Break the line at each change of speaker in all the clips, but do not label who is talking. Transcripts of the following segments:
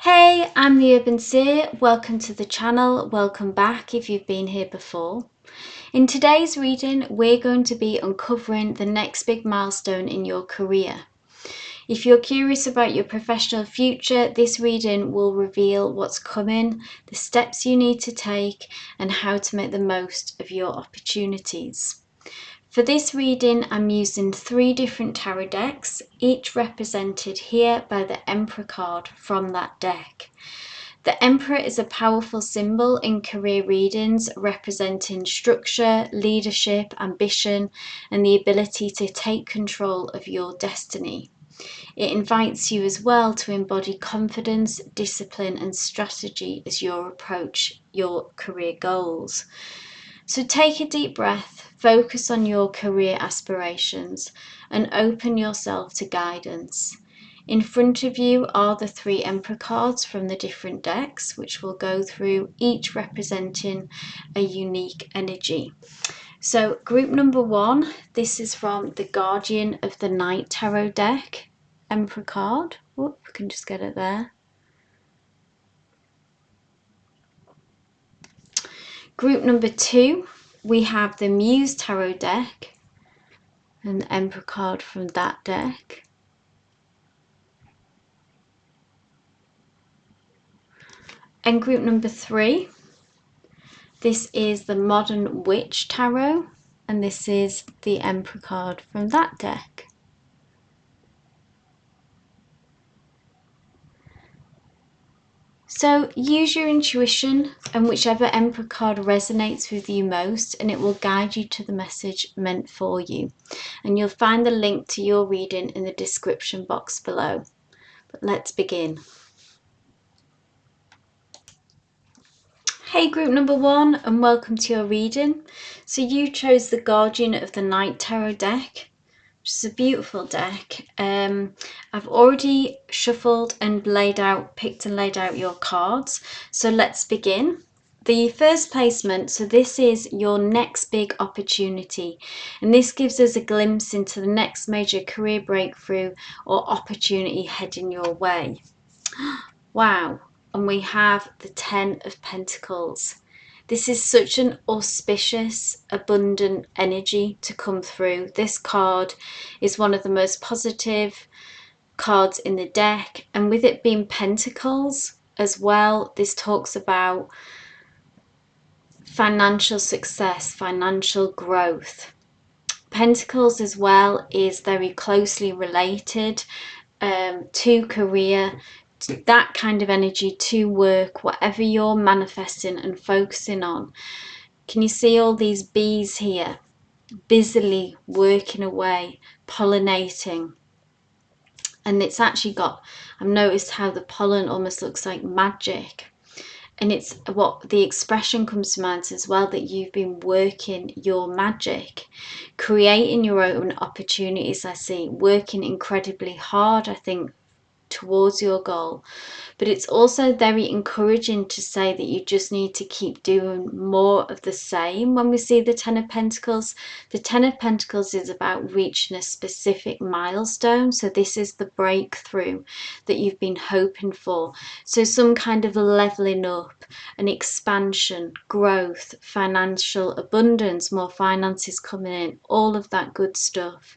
Hey, I'm the Urban Seer. Welcome to the channel. Welcome back if you've been here before. In today's reading, we're going to be uncovering the next big milestone in your career. If you're curious about your professional future, this reading will reveal what's coming, the steps you need to take, and how to make the most of your opportunities. For this reading, I'm using 3 different tarot decks, each represented here by the Emperor card from that deck. The Emperor is a powerful symbol in career readings, representing structure, leadership, ambition, and the ability to take control of your destiny. It invites you as well to embody confidence, discipline, and strategy as you approach your career goals. So take a deep breath, focus on your career aspirations, and open yourself to guidance. In front of you are the 3 Emperor cards from the different decks, which we'll go through, each representing a unique energy. So group number 1, this is from the Guardian of the Night Tarot deck, Emperor card. Whoop, we can just get it there. Group number 2, we have the Muse Tarot deck and the Emperor card from that deck. And group number 3, this is the Modern Witch Tarot, and this is the Emperor card from that deck. So use your intuition and whichever Emperor card resonates with you most, and it will guide you to the message meant for you. And you'll find the link to your reading in the description box below. But let's begin. Hey group number 1, and welcome to your reading. So you chose the Guardian of the Night Tarot deck, which is a beautiful deck. I've already shuffled and picked and laid out your cards. So let's begin. The first placement, so this is your next big opportunity, and this gives us a glimpse into the next major career breakthrough or opportunity heading your way. Wow. And we have the 10 of Pentacles. This is such an auspicious, abundant energy to come through. This card is one of the most positive cards in the deck, and with it being Pentacles as well, this talks about financial success, financial growth. Pentacles as well is very closely related to career, that kind of energy, to work, whatever you're manifesting and focusing on. Can you see all these bees here busily working away, pollinating? And it's actually got, I've noticed how the pollen almost looks like magic, and it's what the expression comes to mind as well, that you've been working your magic, creating your own opportunities. I see working incredibly hard, I think, towards your goal. But it's also very encouraging to say that you just need to keep doing more of the same. When we see the 10 of Pentacles, the 10 of Pentacles is about reaching a specific milestone. So this is the breakthrough that you've been hoping for. So some kind of leveling up, an expansion, growth, financial abundance, more finances coming in, all of that good stuff.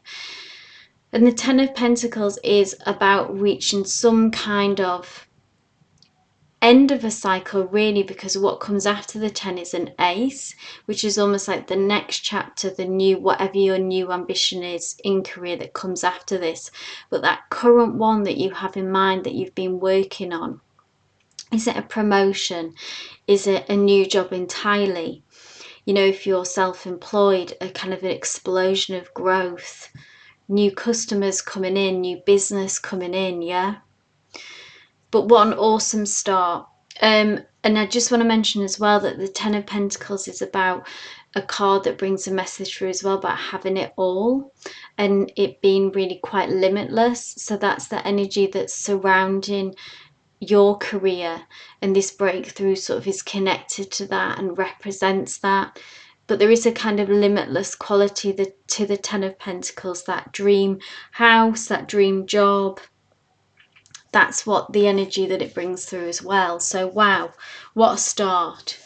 And the 10 of Pentacles is about reaching some kind of end of a cycle, really, because what comes after the 10 is an ace, which is almost like the next chapter, the new, whatever your new ambition is in career that comes after this. But that current one that you have in mind, that you've been working on, is it a promotion? Is it a new job entirely? You know, if you're self-employed, a kind of an explosion of growth, new customers coming in, new business coming in, yeah? But what an awesome start. And I just want to mention as well that the 10 of Pentacles is about a card that brings a message through as well, about having it all and it being really quite limitless. So that's the energy that's surrounding your career, and this breakthrough sort of is connected to that and represents that. But there is a kind of limitless quality to the 10 of Pentacles, that dream house, that dream job, That's what the energy that it brings through as well. So wow, what a start.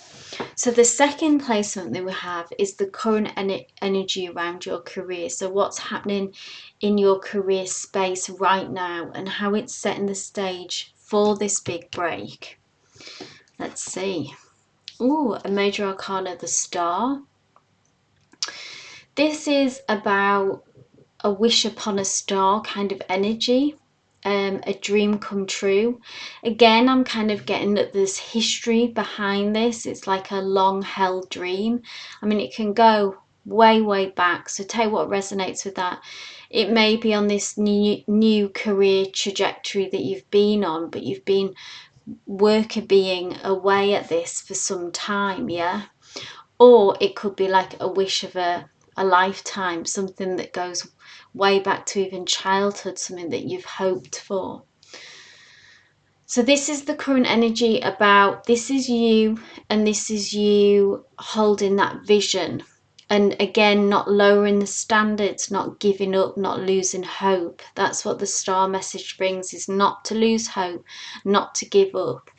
So the second placement that we have is the current energy around your career. So what's happening in your career space right now and how it's setting the stage for this big break. Let's see. Ooh, a major arcana, the Star. This is about a wish upon a star kind of energy. A dream come true. Again, I'm kind of getting that there's history behind this. It's like a long held dream. I mean, it can go way back, so tell you what resonates with that. It may be on this new career trajectory that you've been on, but you've been worker being away at this for some time, yeah? Or it could be like a wish of a lifetime, something that goes way back to even childhood, something that you've hoped for. So this is the current energy about, this is you, and this is you holding that vision. And again, not lowering the standards, not giving up, not losing hope. That's what the star message brings, is not to lose hope, not to give up.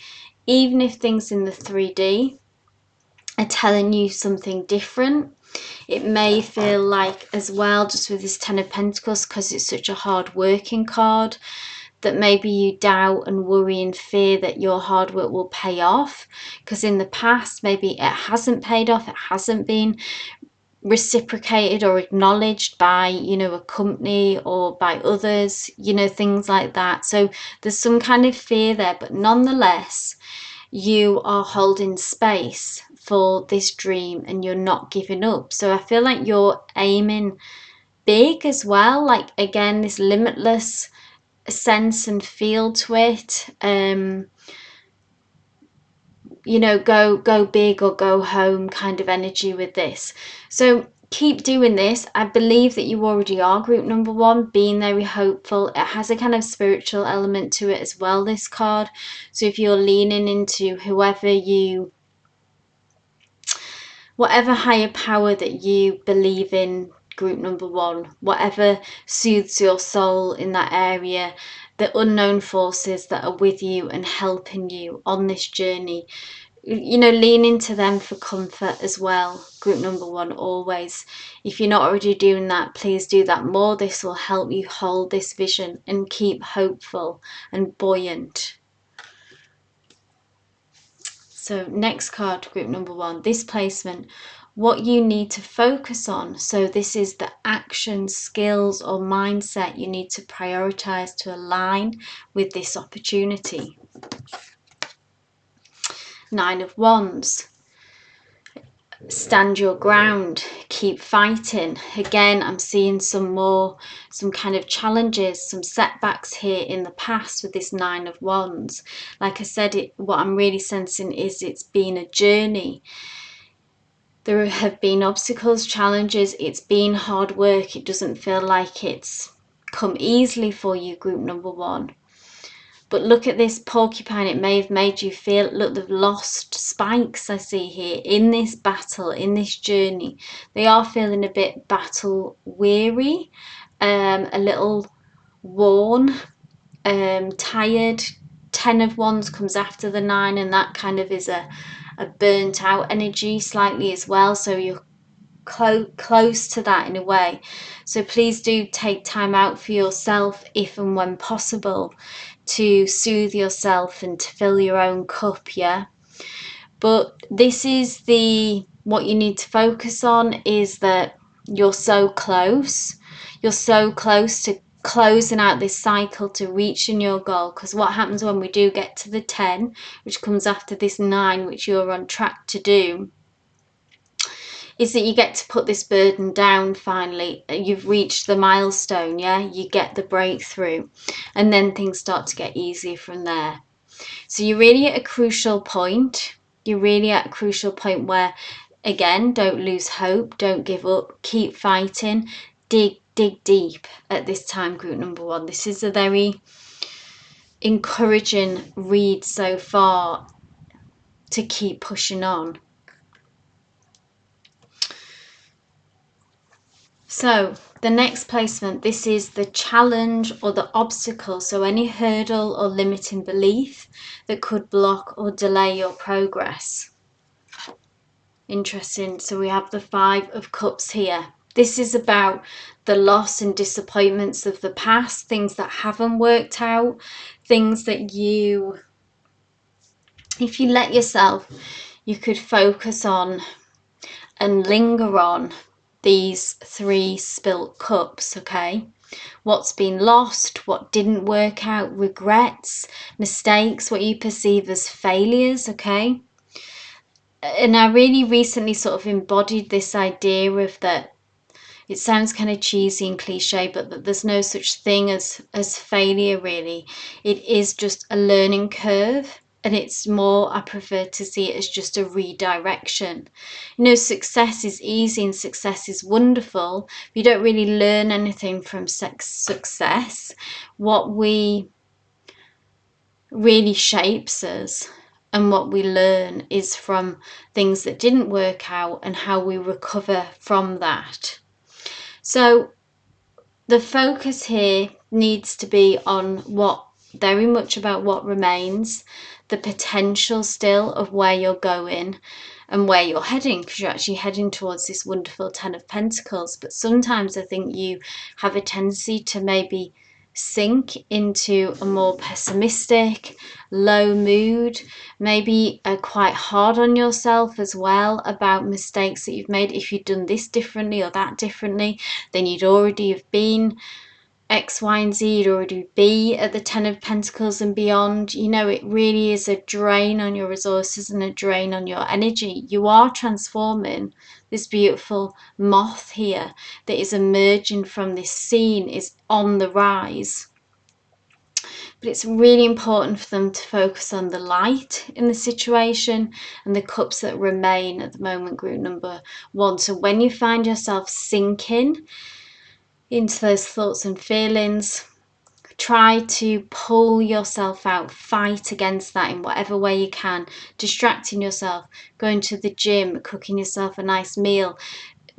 Even if things in the 3D are telling you something different, it may feel like as well, just with this Ten of Pentacles, because it's such a hard working card, that maybe you doubt and worry and fear that your hard work will pay off, because in the past maybe it hasn't paid off, it hasn't been reciprocated or acknowledged by, you know, a company or by others, you know, things like that. So there's some kind of fear there, but nonetheless you are holding space for this dream and you're not giving up. So I feel like you're aiming big as well, like again this limitless sense and feel to it. You know, go big or go home kind of energy with this. So keep doing this. I believe that you already are group number one, being very hopeful. It has a kind of spiritual element to it as well, this card. So if you're leaning into whatever higher power that you believe in, group number one, whatever soothes your soul in that area, the unknown forces that are with you and helping you on this journey, you know, lean into them for comfort as well, group number one, always. If you're not already doing that, please do that more. This will help you hold this vision and keep hopeful and buoyant. So next card, group number one, this placement, what you need to focus on. So this is the action, skills or mindset you need to prioritize to align with this opportunity. Nine of Wands. Stand your ground, keep fighting. Again, I'm seeing some kind of challenges, some setbacks here in the past with this Nine of Wands. Like I said, what I'm really sensing is it's been a journey. There have been obstacles, challenges, it's been hard work. It doesn't feel like it's come easily for you, group number one. But look at this porcupine, it may have made you feel, look, they've lost spikes I see here in this battle, in this journey. They are feeling a bit battle weary, a little worn, tired. 10 of Wands comes after the 9, and that kind of is a burnt out energy slightly as well. So you're close to that in a way. So please do take time out for yourself if and when possible, to soothe yourself and to fill your own cup, yeah? But this is what you need to focus on, is that you're so close. You're so close to closing out this cycle, to reaching your goal. Because what happens when we do get to the 10, which comes after this 9, which you're on track to do, is that you get to put this burden down finally. You've reached the milestone, yeah? You get the breakthrough, and then things start to get easier from there. So you're really at a crucial point. You're really at a crucial point where, again, don't lose hope, don't give up, keep fighting, dig deep at this time, group number one. This is a very encouraging read so far, to keep pushing on. So The next placement, this is the challenge or the obstacle, so any hurdle or limiting belief that could block or delay your progress. Interesting. So we have the 5 of Cups here. This is about the loss and disappointments of the past, things that haven't worked out, things that you, if you let yourself, you could focus on and linger on these 3 spilt cups, okay? What's been lost, what didn't work out, regrets, mistakes, what you perceive as failures, okay? And I really recently sort of embodied this idea of that. It sounds kind of cheesy and cliche, but that there's no such thing as failure, really. It is just a learning curve, and it's more, I prefer to see it as just a redirection. You know, success is easy and success is wonderful. You don't really learn anything from success. What we really shapes us and what we learn is from things that didn't work out and how we recover from that. So the focus here needs to be on very much about what remains, the potential still of where you're going and where you're heading, because you're actually heading towards this wonderful 10 of Pentacles. But sometimes I think you have a tendency to maybe sink into a more pessimistic, low mood, maybe quite hard on yourself as well about mistakes that you've made. If you'd done this differently or that differently, then you'd already have been X, Y, and Z, you'd already be at the 10 of Pentacles and beyond. You know, it really is a drain on your resources and a drain on your energy. You are transforming. This beautiful moth here that is emerging from this scene is on the rise. But it's really important for them to focus on the light in the situation and the cups that remain at the moment, group number 1. So when you find yourself sinking into those thoughts and feelings, try to pull yourself out, fight against that in whatever way you can, distracting yourself, going to the gym, cooking yourself a nice meal,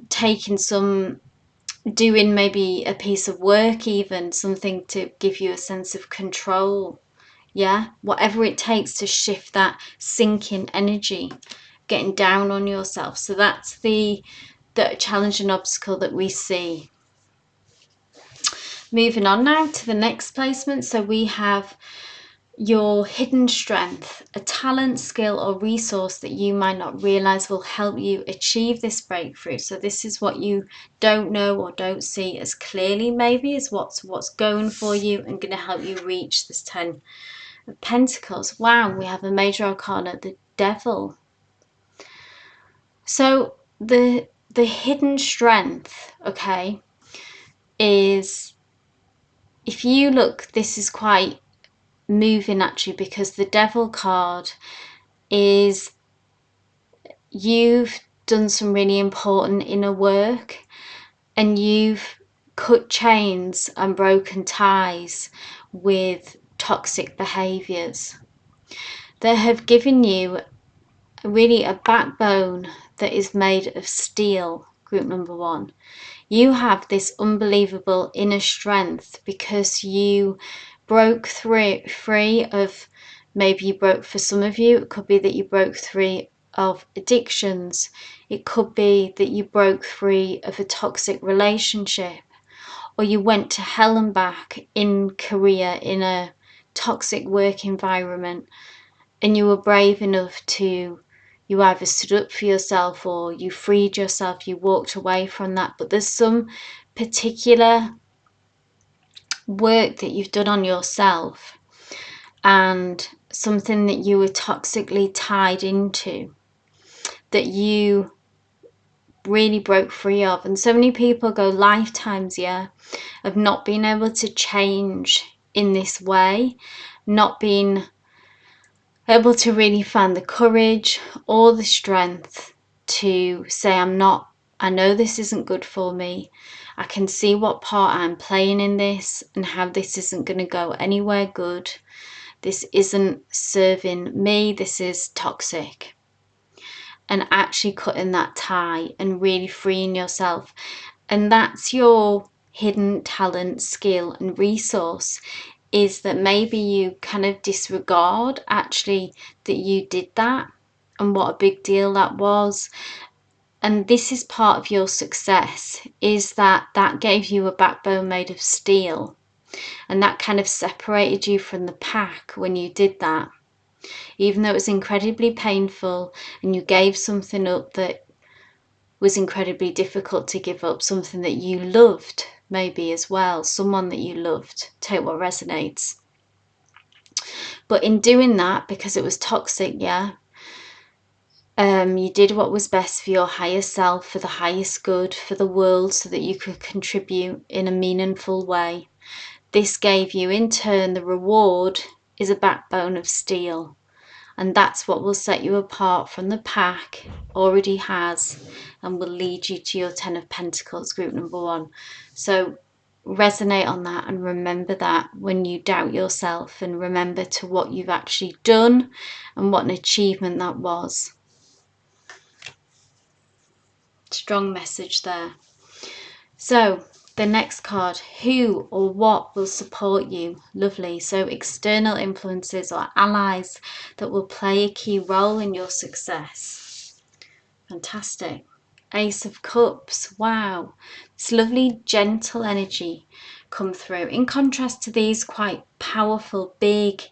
doing maybe a piece of work, even something to give you a sense of control. Yeah, whatever it takes to shift that sinking energy, getting down on yourself. So that's the challenge and obstacle that we see. Moving on now to the next placement. So we have your hidden strength, a talent, skill, or resource that you might not realize will help you achieve this breakthrough. So this is what you don't know or don't see as clearly, maybe, is what's going for you and going to help you reach this 10 of Pentacles. Wow, we have a major arcana, the Devil. So the hidden strength, okay, is, if you look, this is quite moving actually, because the Devil card is, you've done some really important inner work and you've cut chains and broken ties with toxic behaviors that have given you really a backbone that is made of steel, group number 1. You have this unbelievable inner strength because you broke free of, maybe you broke, for some of you, it could be that you broke free of addictions. It could be that you broke free of a toxic relationship, or you went to hell and back in Korea in a toxic work environment, and you were brave enough to, you either stood up for yourself or you freed yourself, you walked away from that. But there's some particular work that you've done on yourself and something that you were toxically tied into that you really broke free of. And so many people go lifetimes, of not being able to change in this way, not being able to really find the courage or the strength to say, I know this isn't good for me. I can see what part I'm playing in this and how this isn't going to go anywhere good. This isn't serving me. This is toxic. And actually cutting that tie and really freeing yourself. And that's your hidden talent, skill and resource is that maybe you kind of disregard actually that you did that and what a big deal that was. And this is part of your success, is that gave you a backbone made of steel, and that kind of separated you from the pack when you did that. Even though it was incredibly painful and you gave something up that was incredibly difficult to give up, something that you loved maybe as well, someone that you loved, take what resonates. But in doing that, because it was toxic, you did what was best for your higher self, for the highest good, for the world, so that you could contribute in a meaningful way. This gave you, in turn, the reward is a backbone of steel. And that's what will set you apart from the pack, already has, and will lead you to your 10 of Pentacles, group number 1. So resonate on that and remember that when you doubt yourself, and remember to what you've actually done and what an achievement that was. Strong message there. So the next card, who or what will support you? Lovely. So external influences or allies that will play a key role in your success. Fantastic. Ace of Cups. Wow. This lovely gentle energy come through. In contrast to these quite powerful, big,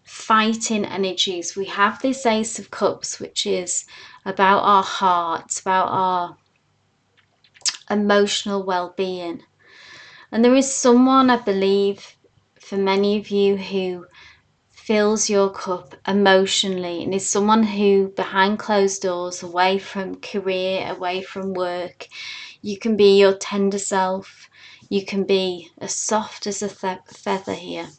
fighting energies, we have this Ace of Cups, which is about our hearts, about our emotional well-being. And there is someone, I believe, for many of you, who fills your cup emotionally, and is someone who, behind closed doors, away from career, away from work, you can be your tender self. You can be as soft as a feather here.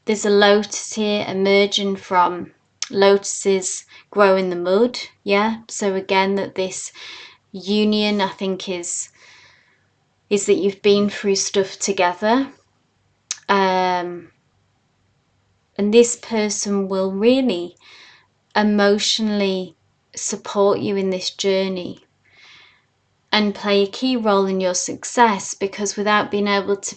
There's a lotus here emerging from lotuses grow in the mud. So again, that this union, I think, is that you've been through stuff together, and this person will really emotionally support you in this journey and play a key role in your success, because without being able to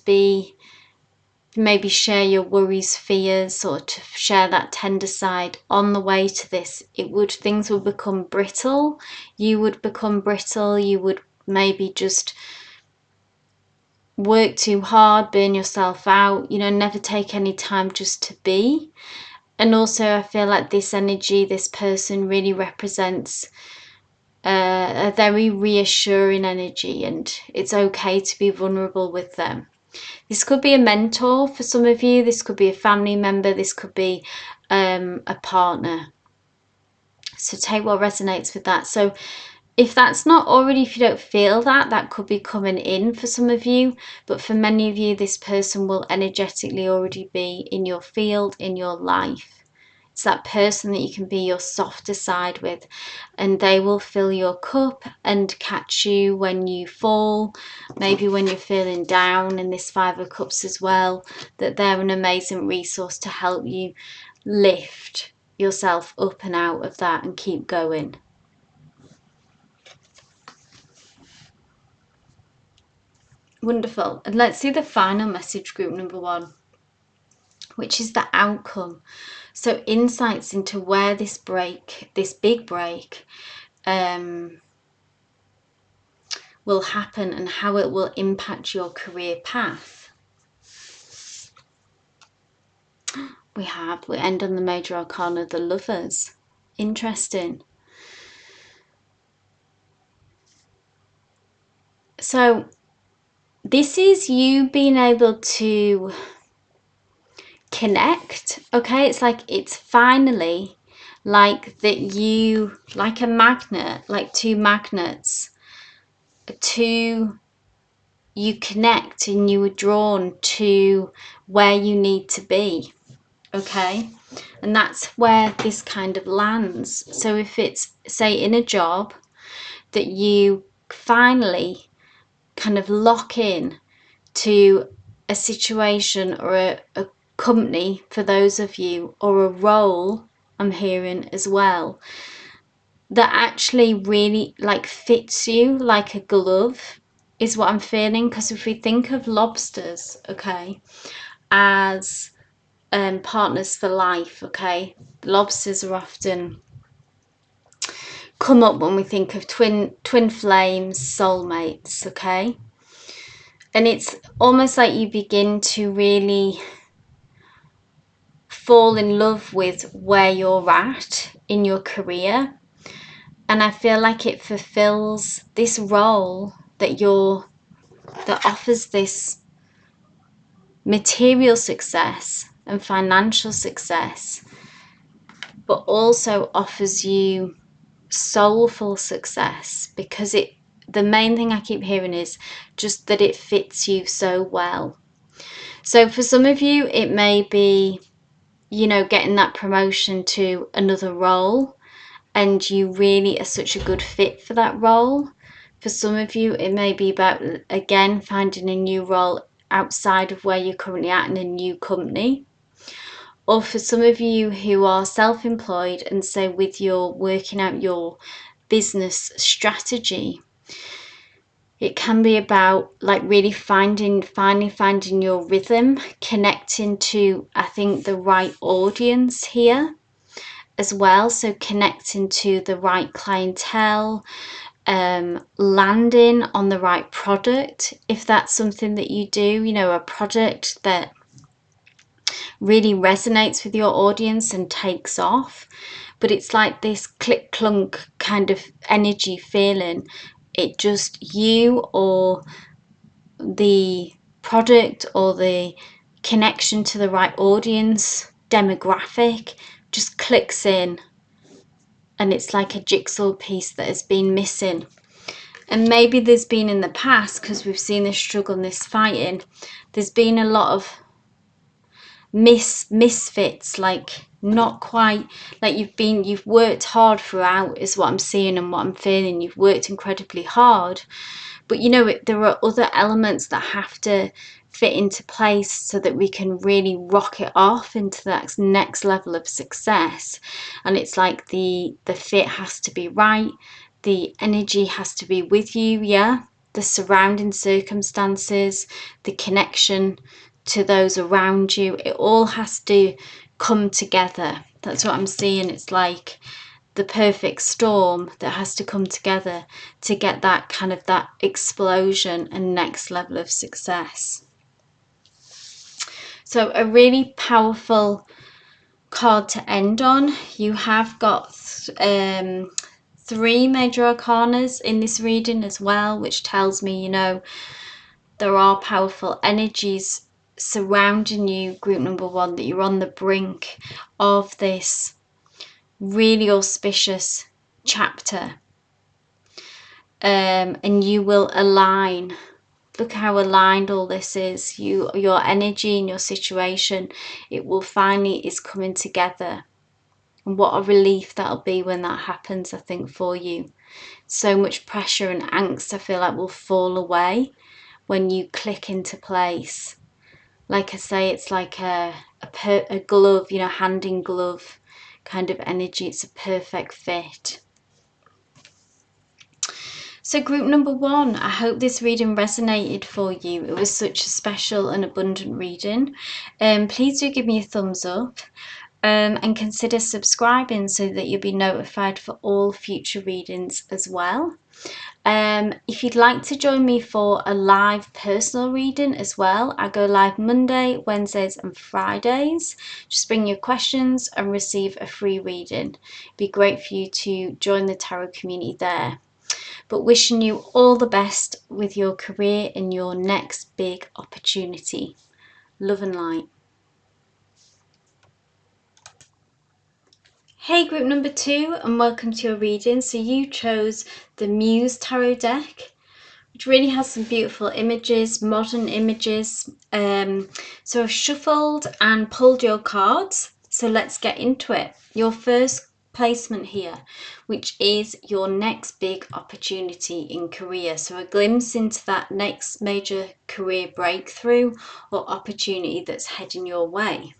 maybe share your worries, fears, or to share that tender side on the way to this, things would become brittle. You would become brittle. You would maybe just work too hard, burn yourself out, never take any time just to be. And also I feel like this energy, this person really represents a very reassuring energy, and it's okay to be vulnerable with them. This could be a mentor for some of you, this could be a family member, this could be a partner. So take what resonates with that. So if that's not already, if you don't feel that, that could be coming in for some of you. But for many of you, this person will energetically already be in your field, in your life. It's that person that you can be your softer side with, and they will fill your cup and catch you when you fall, maybe when you're feeling down, in this 5 of Cups as well, that they're an amazing resource to help you lift yourself up and out of that and keep going. Wonderful. And let's see the final message, group number 1, which is the outcome. So insights into where this big break will happen and how it will impact your career path. We end on the major arcana, the Lovers. Interesting. So this is you being able to connect. Okay, it's like it's finally like that, you like a magnet, like 2 magnets, you connect and you are drawn to where you need to be. Okay, and that's where this kind of lands. So if it's, say, in a job that you finally kind of lock in to a situation or a company, for those of you, or a role, I'm hearing as well, that actually really like fits you like a glove, is what I'm feeling. Because if we think of lobsters, okay, as partners for life, okay, lobsters are often come up when we think of twin flames, soulmates, okay, and it's almost like you begin to really fall in love with where you're at in your career, and I feel like it fulfills this role that offers this material success and financial success, but also offers you soulful success, because the main thing I keep hearing is just that it fits you so well. So for some of you, it may be, you know, getting that promotion to another role, and you really are such a good fit for that role. For some of you, it may be about, again, finding a new role outside of where you're currently at in a new company. Or for some of you who are self-employed, and so with your working out your business strategy, it can be about like really finally finding your rhythm, connecting to, I think, the right audience here as well. So connecting to the right clientele, landing on the right product, if that's something that you do, you know, a product that really resonates with your audience and takes off. But it's like this click clunk kind of energy feeling. It just, you or the product or the connection to the right audience demographic just clicks in, and it's like a jigsaw piece that has been missing. And maybe there's been in the past, because we've seen this struggle and this fighting, there's been a lot of misfits, like not quite, like you've worked hard throughout is what I'm seeing and what I'm feeling. You've worked incredibly hard, but you know, there are other elements that have to fit into place so that we can really rock it off into that next level of success. And it's like the fit has to be right, the energy has to be with you, yeah, the surrounding circumstances, the connection to those around you, it all has to come together. That's what I'm seeing. It's like the perfect storm that has to come together to get that kind of that explosion and next level of success. So a really powerful card to end on. You have got 3 major arcanas in this reading as well, which tells me, you know, there are powerful energies surrounding you, group number 1, that you're on the brink of this really auspicious chapter, and you will align. Look how aligned all this is. Your energy and your situation, it will finally is coming together, and what a relief that'll be when that happens, I think, for you. So much pressure and angst, I feel like, will fall away when you click into place. Like I say, it's like a glove, you know, hand in glove kind of energy. It's a perfect fit. So group number 1, I hope this reading resonated for you. It was such a special and abundant reading. Please do give me a thumbs up, and consider subscribing so that you'll be notified for all future readings as well. If you'd like to join me for a live personal reading as well, I go live Monday, Wednesdays and Fridays. Just bring your questions and receive a free reading. It'd be great for you to join the tarot community there. But wishing you all the best with your career and your next big opportunity. Love and light. Hey group number 2, and welcome to your reading. So you chose the Muse Tarot deck, which really has some beautiful images, modern images. So I've shuffled and pulled your cards. So let's get into it. Your first placement here, which is your next big opportunity in career. So a glimpse into that next major career breakthrough or opportunity that's heading your way.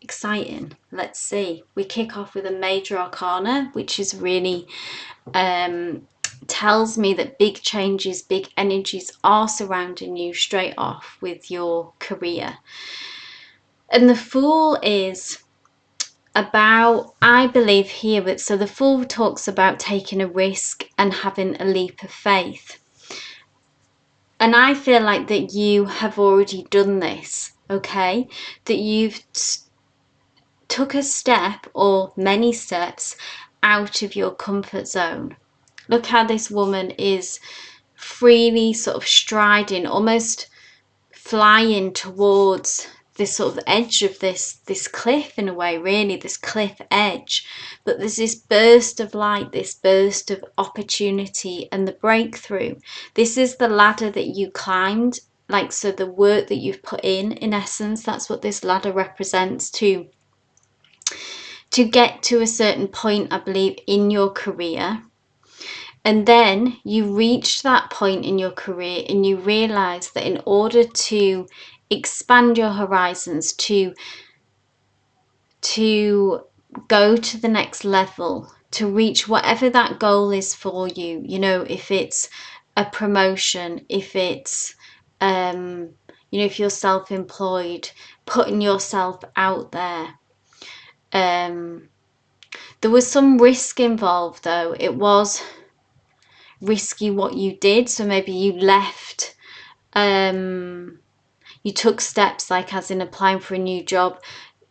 Exciting. Let's see. We kick off with a major arcana, which is really tells me that big changes, big energies are surrounding you straight off with your career. And the Fool is about, I believe here, but so the Fool talks about taking a risk and having a leap of faith. And I feel like that you have already done this, okay? That you've took a step or many steps out of your comfort zone. Look how this woman is freely sort of striding, almost flying towards this sort of edge of this cliff in a way, really, this cliff edge. But there's this burst of light, this burst of opportunity and the breakthrough. This is the ladder that you climbed, like, so the work that you've put in essence, that's what this ladder represents, to get to a certain point, I believe, in your career. And then you reach that point in your career and you realize that in order to expand your horizons, to go to the next level, to reach whatever that goal is for you, you know, if it's a promotion, if it's, you know, if you're self-employed, putting yourself out there. There was some risk involved though. It was risky what you did, so maybe you left, you took steps, like as in applying for a new job,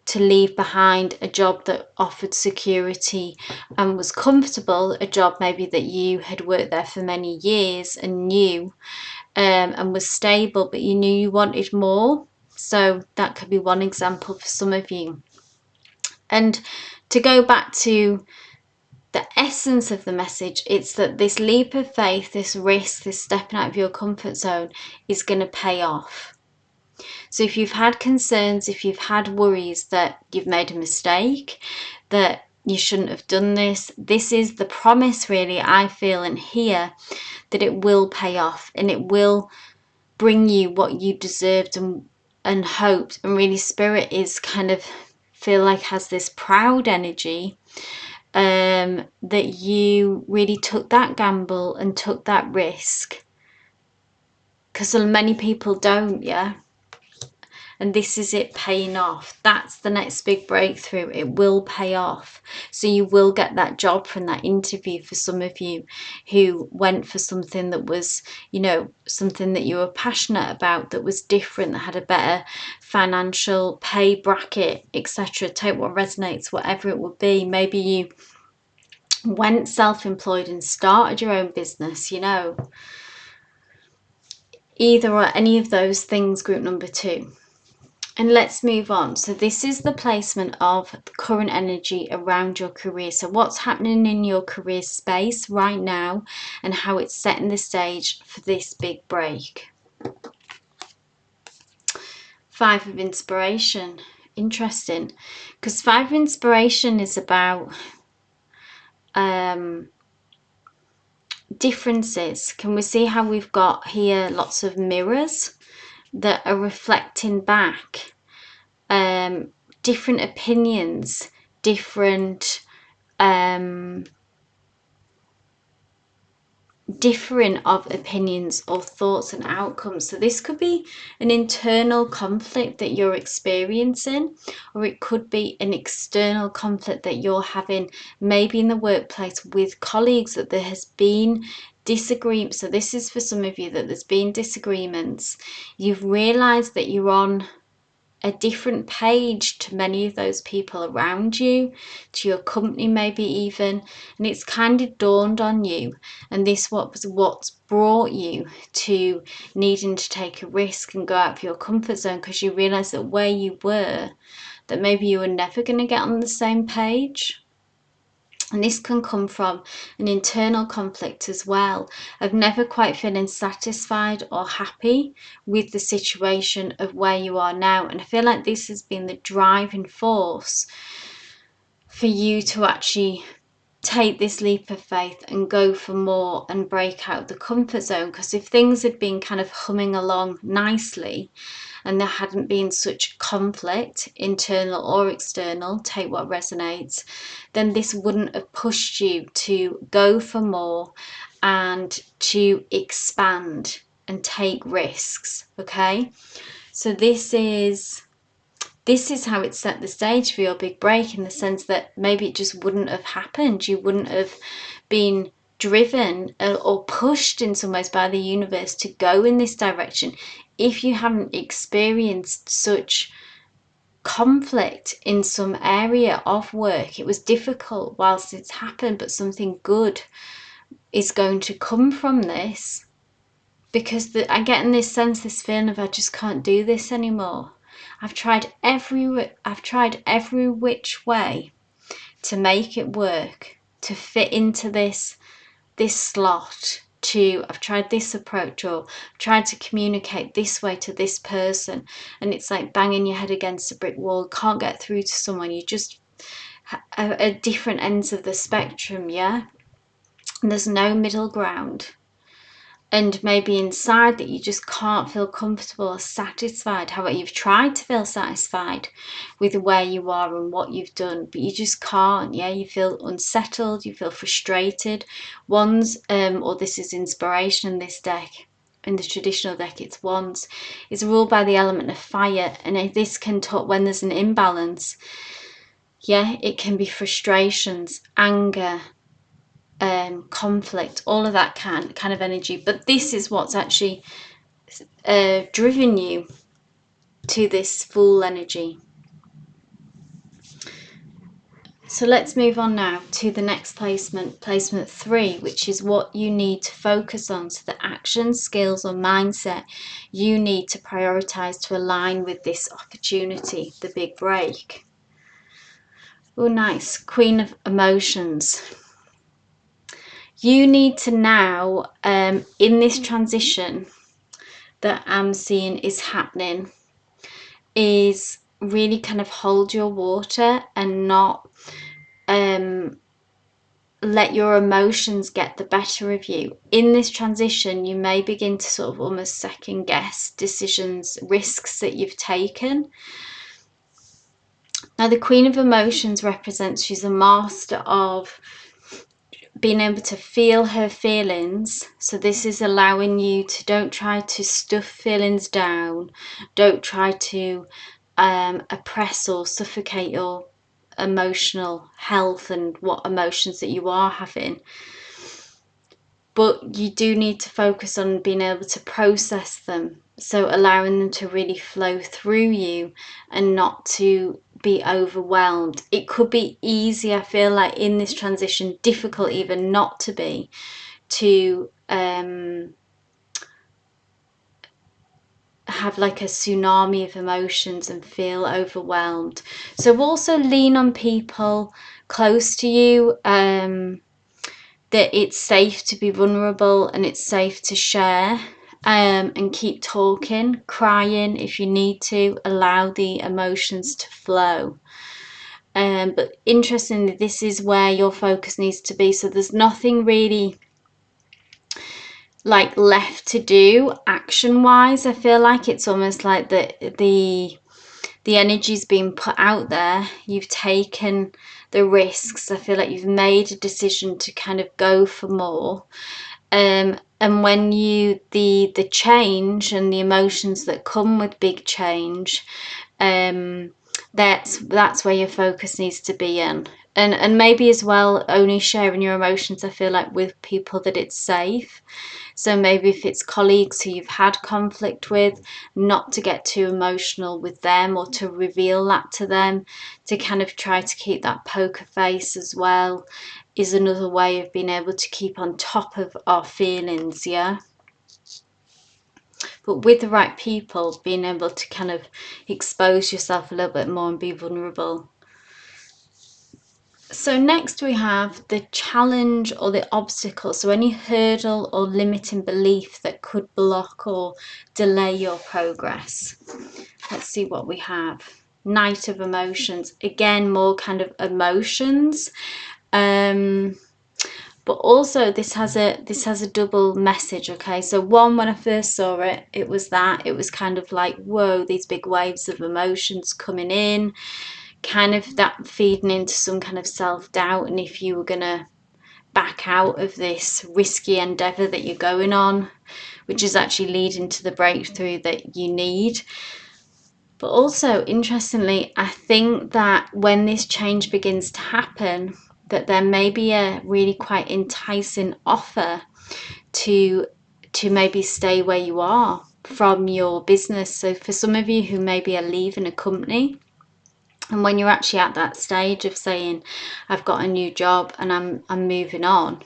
to leave behind a job that offered security and was comfortable, a job maybe that you had worked there for many years and knew, and was stable, but you knew you wanted more. So that could be one example for some of you. And to go back to the essence of the message, it's that this leap of faith, this risk, this stepping out of your comfort zone is going to pay off. So if you've had concerns, if you've had worries that you've made a mistake, that you shouldn't have done this, this is the promise, really, I feel in here, that it will pay off and it will bring you what you deserved and hoped. And really, Spirit is kind of, feel like, has this proud energy, that you really took that gamble and took that risk, because so many people don't, yeah. And this is it paying off. That's the next big breakthrough. It will pay off. So you will get that job from that interview, for some of you who went for something that was, you know, something that you were passionate about, that was different, that had a better financial pay bracket, etc. Take what resonates, whatever it would be. Maybe you went self-employed and started your own business, you know. Either or any of those things, group number 2. And let's move on. So this is the placement of the current energy around your career. So what's happening in your career space right now and how it's setting the stage for this big break. 5 of Inspiration. Interesting, because 5 of Inspiration is about differences. Can we see how we've got here lots of mirrors that are reflecting back different opinions, different differing of opinions or thoughts and outcomes. So this could be an internal conflict that you're experiencing, or it could be an external conflict that you're having, maybe in the workplace with colleagues, that there has been disagreement. So this is for some of you, that there's been disagreements. You've realized that you're on a different page to many of those people around you, to your company maybe even, and it's kind of dawned on you, and this was what's brought you to needing to take a risk and go out of your comfort zone, because you realize that where you were, that maybe you were never going to get on the same page. And this can come from an internal conflict as well, of never quite feeling satisfied or happy with the situation of where you are now. And I feel like this has been the driving force for you to actually take this leap of faith and go for more and break out the comfort zone. Because if things had been kind of humming along nicely and there hadn't been such conflict, internal or external, take what resonates, then this wouldn't have pushed you to go for more and to expand and take risks. Okay, so this is how it set the stage for your big break, in the sense that maybe it just wouldn't have happened. You wouldn't have been driven or pushed in some ways by the universe to go in this direction if you haven't experienced such conflict in some area of work. It was difficult whilst it's happened, but something good is going to come from this, because I get in this sense, this feeling of I just can't do this anymore. I've tried every which way to make it work, to fit into this slot. I've tried this approach, or I've tried to communicate this way to this person, and it's like banging your head against a brick wall. Can't get through to someone. You just at different ends of the spectrum, yeah. And there's no middle ground. And maybe inside that you just can't feel comfortable or satisfied. However, you've tried to feel satisfied with where you are and what you've done, but you just can't. Yeah, you feel unsettled, you feel frustrated. Wands, or this is inspiration in this deck. In the traditional deck, it's Wands. It's ruled by the element of fire, and this can talk when there's an imbalance. Yeah, it can be frustrations, anger, conflict, all of that kind of energy. But this is what's actually driven you to this Fool energy. So let's move on now to the next placement 3, which is what you need to focus on. So the actions, skills, or mindset you need to prioritize to align with this opportunity, the big break. Oh, nice. Queen of Emotions. You need to now, in this transition that I'm seeing is happening, is really kind of hold your water and not let your emotions get the better of you. In this transition, you may begin to sort of almost second guess decisions, risks that you've taken. Now, the Queen of Emotions represents, she's a master of being able to feel her feelings. So this is allowing you to, don't try to stuff feelings down, don't try to oppress or suffocate your emotional health and what emotions that you are having, but you do need to focus on being able to process them, so allowing them to really flow through you and not to be overwhelmed. It could be easy, I feel like in this transition, difficult even not to be, to have like a tsunami of emotions and feel overwhelmed. So also lean on people close to you, that it's safe to be vulnerable and it's safe to share, and keep talking, crying if you need to, allow the emotions to flow. But interestingly, this is where your focus needs to be. So there's nothing really like left to do action wise. I feel like it's almost like the energy's been put out there. You've taken the risks. I feel like you've made a decision to kind of go for more. And when you the change and the emotions that come with big change, that's where your focus needs to be in. And maybe as well, only sharing your emotions, I feel like, with people that it's safe. So maybe if it's colleagues who you've had conflict with, not to get too emotional with them or to reveal that to them, to kind of try to keep that poker face as well, is another way of being able to keep on top of our feelings, yeah? But with the right people, being able to kind of expose yourself a little bit more and be vulnerable. So next we have the challenge or the obstacle. So any hurdle or limiting belief that could block or delay your progress. Let's see what we have. Knight of Emotions. Again, more kind of emotions. But also this has a double message. Okay, so one, when I first saw it, it was kind of like, whoa, these big waves of emotions coming in, kind of that feeding into some kind of self-doubt, and if you were gonna back out of this risky endeavour that you're going on, which is actually leading to the breakthrough that you need. But also, interestingly, I think that when this change begins to happen, that there may be a really quite enticing offer to maybe stay where you are from your business. So for some of you who maybe are leaving a company, and when you're actually at that stage of saying, I've got a new job and I'm moving on,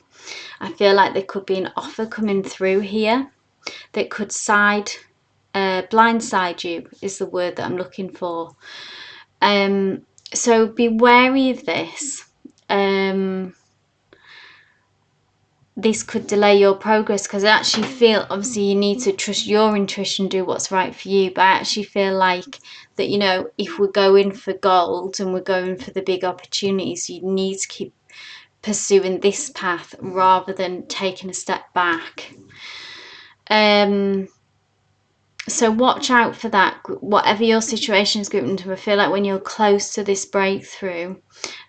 I feel like there could be an offer coming through here that could blindside you, is the word that I'm looking for. So be wary of this. This could delay your progress, because I actually feel, obviously you need to trust your intuition, do what's right for you, but I actually feel like that, you know, if we're going for gold and we're going for the big opportunities, you need to keep pursuing this path rather than taking a step back. So watch out for that, whatever your situation is, group number. I feel like when you're close to this breakthrough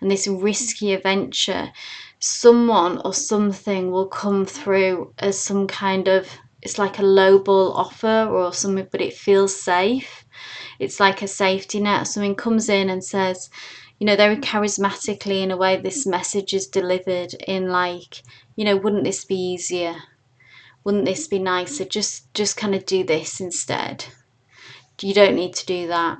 and this risky adventure, someone or something will come through as some kind of, it's like a lowball offer or something, but it feels safe. It's like a safety net. Something comes in and says, you know, very charismatically in a way, this message is delivered in like, you know, wouldn't this be easier? Wouldn't this be nicer? Just kind of do this instead. You don't need to do that.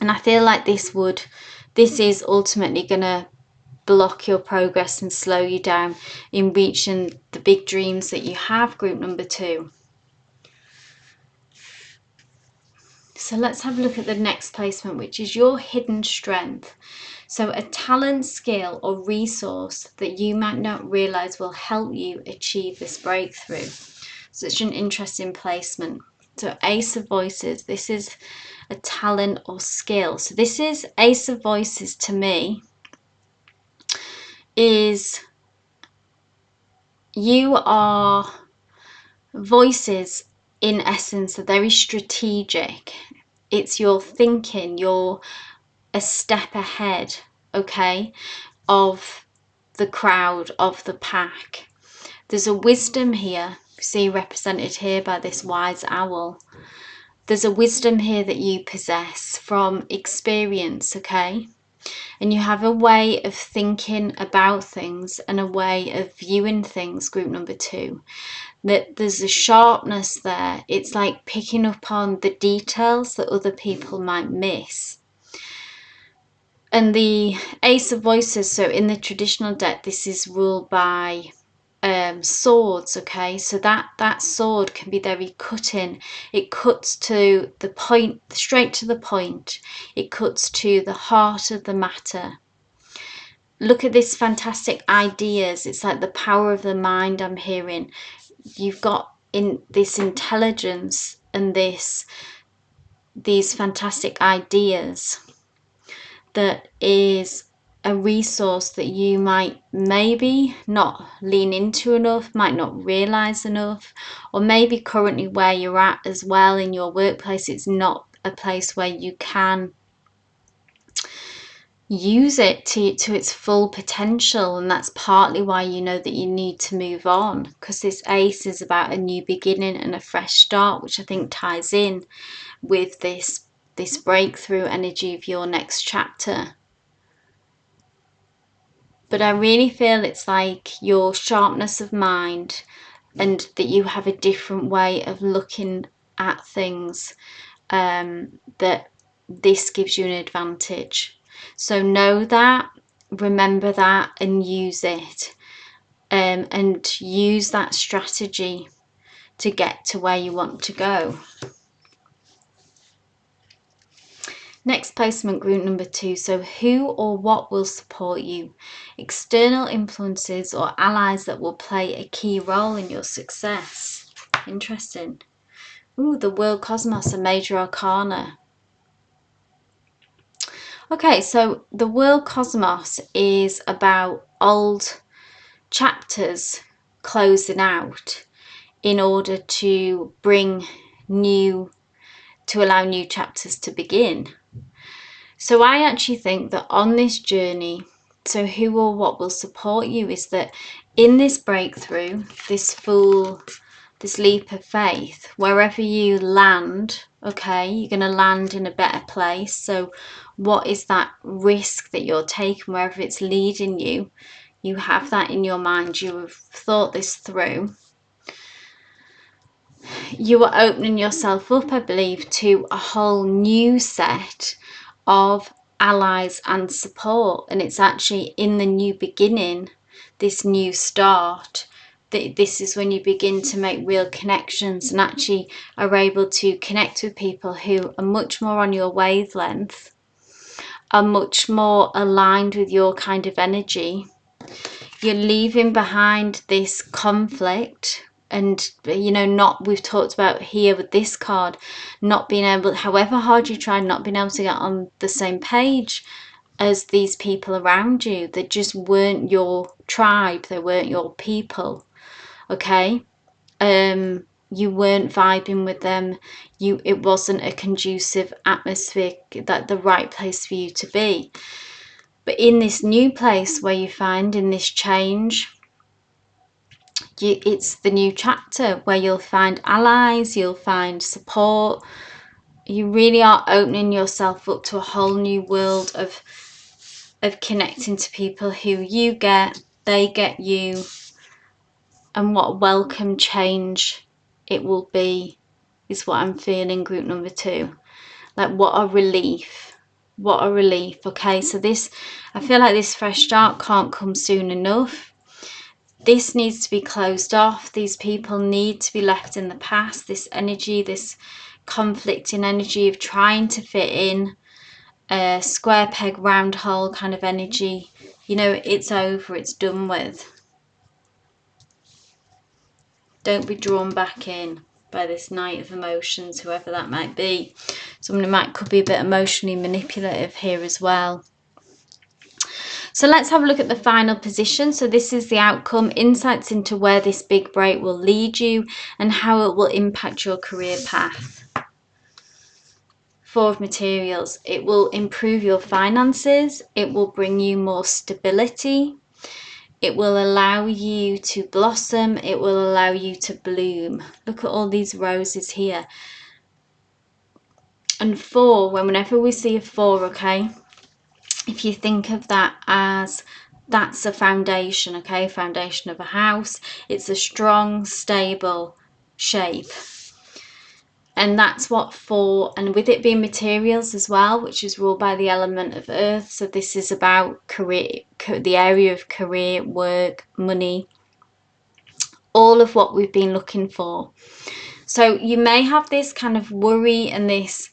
And I feel like this is ultimately going to block your progress and slow you down in reaching the big dreams that you have, group number 2. So let's have a look at the next placement, which is your hidden strength. So a talent, skill or resource that you might not realize will help you achieve this breakthrough. Such an interesting placement. So Ace of Voices, this is a talent or skill. So this is Ace of Voices to me is you are voices in essence are very strategic. It's your thinking, you're a step ahead, okay, of the crowd, of the pack. There's a wisdom here, see represented here by this wise owl. There's a wisdom here that you possess from experience, okay? And you have a way of thinking about things and a way of viewing things, group number 2, that there's a sharpness there. It's like picking up on the details that other people might miss. And the Ace of Voices, so in the traditional deck, this is ruled by swords, okay? So that sword can be very cutting. It cuts to the point, straight to the point. It cuts to the heart of the matter. Look at this fantastic ideas. It's like the power of the mind I'm hearing. You've got in this intelligence and these fantastic ideas that is a resource that you might maybe not lean into enough, might not realize enough, or maybe currently where you're at as well in your workplace, it's not a place where you can use it to its full potential. And that's partly why you know that you need to move on, because this Ace is about a new beginning and a fresh start, which I think ties in with this breakthrough energy of your next chapter. But I really feel it's like your sharpness of mind and that you have a different way of looking at things, that this gives you an advantage. So know that, remember that, and use it, and use that strategy to get to where you want to go. Next placement, group number 2. So who or what will support you? External influences or allies that will play a key role in your success. Interesting. Ooh, the World Cosmos, a major arcana. Okay, so the World Cosmos is about old chapters closing out in order to allow new chapters to begin. So I actually think that on this journey, So who or what will support you is that in this breakthrough, this leap of faith, wherever you land, okay, you're going to land in a better place. So what is that risk that you're taking, wherever it's leading you? You have that in your mind. You have thought this through. You are opening yourself up, I believe, to a whole new set of allies and support. And it's actually in the new beginning, this new start, that this is when you begin to make real connections and actually are able to connect with people who are much more on your wavelength, are much more aligned with your kind of energy. You're leaving behind this conflict, and not, we've talked about here with this card, not being able, however hard you try, not being able to get on the same page as these people around you. They just weren't your tribe, they weren't your people, okay? You weren't vibing with them. It wasn't a conducive atmosphere, that the right place for you to be. But in this new place where you find, in this change, it's the new chapter where you'll find allies, you'll find support. You really are opening yourself up to a whole new world of connecting to people who you get, they get you, and what a welcome change it will be is what I'm feeling, group number 2. Like, what a relief. What a relief. Okay, so this, I feel like this fresh start can't come soon enough. This needs to be closed off. These people need to be left in the past. This energy, this conflicting energy of trying to fit in, a square peg round hole kind of energy, it's over, it's done with. Don't be drawn back in by this Knight of Emotions, whoever that might be. Someone could be a bit emotionally manipulative here as well. So let's have a look at the final position. So this is the outcome, insights into where this big break will lead you and how it will impact your career path. 4 of Materials. It will improve your finances. It will bring you more stability. It will allow you to blossom. It will allow you to bloom. Look at all these roses here. And 4, whenever we see a 4, okay, if you think of that as, that's a foundation, okay, foundation of a house. It's a strong, stable shape. And that's what 4, and with it being materials as well, which is ruled by the element of earth. So this is about career, the area of career, work, money, all of what we've been looking for. So you may have this kind of worry and this,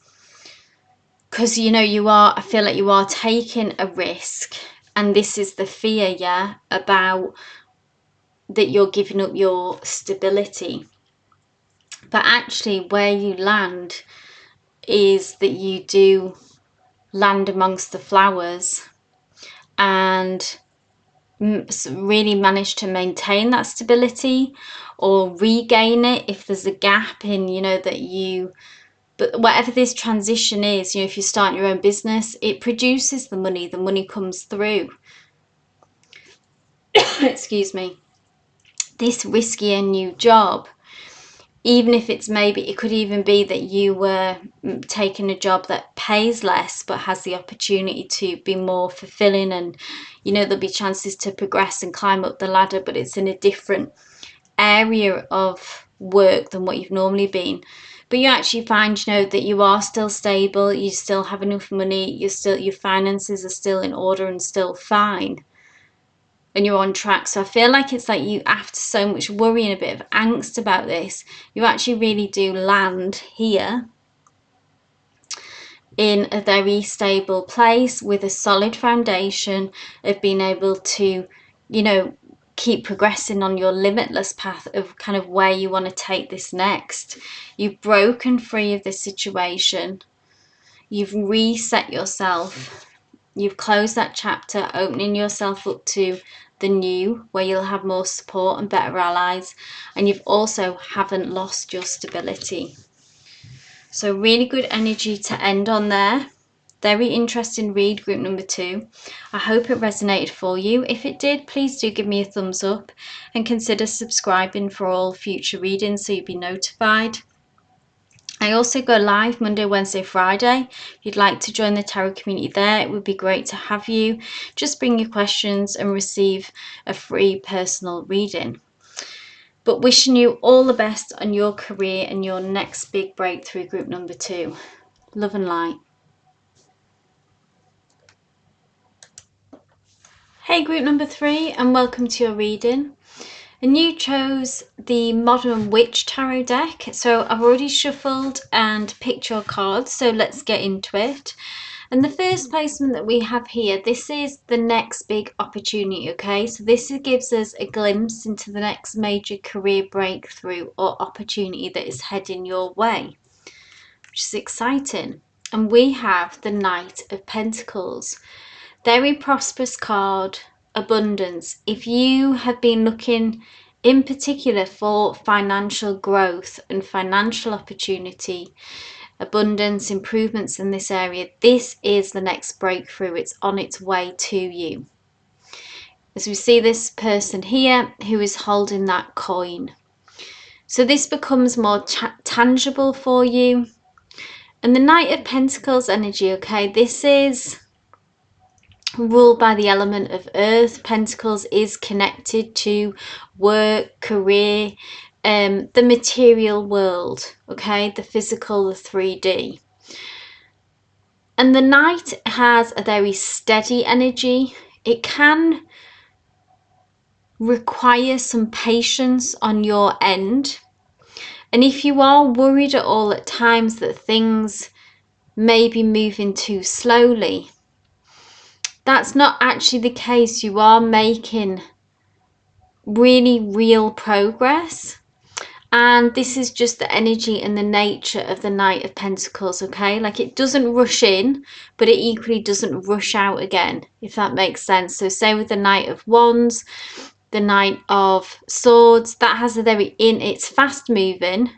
because I feel like you are taking a risk, and this is the fear, yeah, about that you're giving up your stability. But actually where you land is that you do land amongst the flowers and really manage to maintain that stability or regain it if there's a gap in, but whatever this transition is, if you start your own business, it produces the money comes through. Excuse me. This riskier new job, even if it's it could even be that you were taking a job that pays less but has the opportunity to be more fulfilling, and there'll be chances to progress and climb up the ladder, but it's in a different area of work than what you've normally been. But you actually find that you are still stable, you still have enough money, your finances are still in order and still fine, and you're on track. So I feel like it's like you, after so much worry and a bit of angst about this, you actually really do land here in a very stable place with a solid foundation of being able to, keep progressing on your limitless path of kind of where you want to take this next. You've broken free of this situation. You've reset yourself. You've closed that chapter, opening yourself up to the new, where you'll have more support and better allies, and you've also haven't lost your stability. So really good energy to end on there. Very interesting read, group number 2. I hope it resonated for you. If it did, please do give me a thumbs up and consider subscribing for all future readings so you'll be notified. I also go live Monday, Wednesday, Friday. If you'd like to join the tarot community there, it would be great to have you. Just bring your questions and receive a free personal reading. But wishing you all the best on your career and your next big breakthrough, group number 2. Love and light. Hey group number 3, and welcome to your reading. And you chose the Modern Witch Tarot deck. So I've already shuffled and picked your cards, so let's get into it. And the first placement that we have here, this is the next big opportunity, okay? So this gives us a glimpse into the next major career breakthrough or opportunity that is heading your way, which is exciting. And we have the Knight of Pentacles. Very prosperous card, abundance. If you have been looking in particular for financial growth and financial opportunity, abundance, improvements in this area, this is the next breakthrough. It's on its way to you. As we see this person here who is holding that coin. So this becomes more tangible for you. And the Knight of Pentacles energy, okay, this is ruled by the element of earth. Pentacles is connected to work, career, the material world, okay, the physical, the 3D. And the Knight has a very steady energy. It can require some patience on your end. And if you are worried at all at times that things may be moving too slowly, that's not actually the case. You are making really real progress. And this is just the energy and the nature of the Knight of Pentacles, okay? Like it doesn't rush in, but it equally doesn't rush out again, if that makes sense. So say with the Knight of Wands, the Knight of Swords, that has a very it's fast moving,